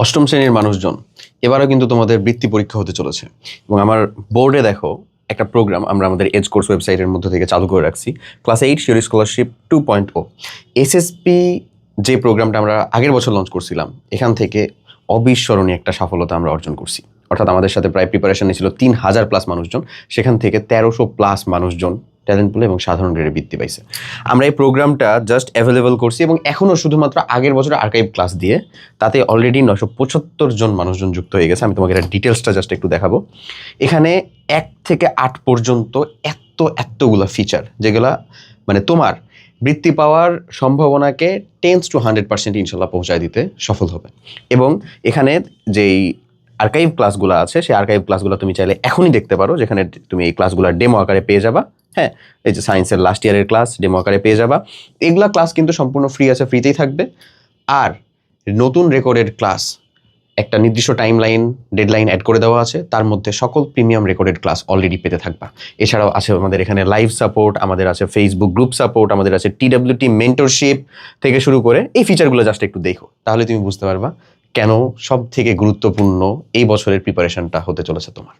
অষ্টম শ্রেণীর মানুষজন, এবারও কিন্তু তোমাদের বৃত্তি পরীক্ষা হতে চলেছে এবং আমার বোর্ডে দেখো একটা প্রোগ্রাম আমরা আমাদের এজ কোর্স ওয়েবসাইটের মধ্যে থেকে চালু করে রাখছি, ক্লাস 8 শিওর স্কলারশিপ 2.0। এসএসপি যে প্রোগ্রামটা আমরা আগের বছর লঞ্চ করছিলাম, এখান থেকে অবিস্মরণীয় একটা সফলতা আমরা অর্জন করছি। অর্থাৎ আমাদের সাথে প্রায় প্রিপারেশন নিয়েছিল 3000+ মানুষজন, সেখান থেকে 1300+ মানুষজন ট্যালেন্ট পুলে এবং সাধারণ গ্রেডে বৃত্তি পাইছে। আমরা এই প্রোগ্রামটা জাস্ট অ্যাভেলেবল করছি এবং এখনও শুধুমাত্র আগের বছরের আর্কাইভ ক্লাস দিয়ে তাতে অলরেডি 975 জন মানুষজন যুক্ত হয়ে গেছে। আমি তোমাকে এটা ডিটেলসটা জাস্ট একটু দেখাবো। এখানে 1 থেকে 8 পর্যন্ত এতগুলো ফিচার, যেগুলা মানে তোমার বৃত্তি পাওয়ার সম্ভাবনাকে 10-100% ইনশাল্লাহ পৌঁছায় দিতে সফল হবে। এবং এখানে যেই আর্কাইভ ক্লাসগুলো আছে, সেই আর্কাইভ ক্লাসগুলো তুমি চাইলে এখনই দেখতে পারো, যেখানে তুমি এই ক্লাসগুলো ডেমো আকারে পেয়ে যাবা। হ্যাঁ, এই যে সায়েন্সের লাস্ট ইয়ারের ক্লাস ডেমো আকারে পেয়ে যাবা। এগুলা ক্লাস কিন্তু সম্পূর্ণ ফ্রি আছে, ফ্রিতেই থাকবে। আর নতুন রেকর্ডেড ক্লাস একটা নির্দিষ্ট টাইমলাইন ডেডলাইন অ্যাড করে দেওয়া আছে, তার মধ্যে সকল প্রিমিয়াম রেকর্ডেড ক্লাস অলরেডি পেতে থাকবা। এছাড়াও আছে আমাদের এখানে লাইভ সাপোর্ট, আমাদের আছে ফেসবুক গ্রুপ সাপোর্ট, আমাদের আছে TWT মেন্টরশিপ থেকে শুরু করে। এই ফিচারগুলো জাস্ট একটু দেখো, তাহলে তুমি বুঝতে পারবা কেন সব থেকে গুরুত্বপূর্ণ এই বছরের প্রিপারেশনটা হতে চলেছে তোমার।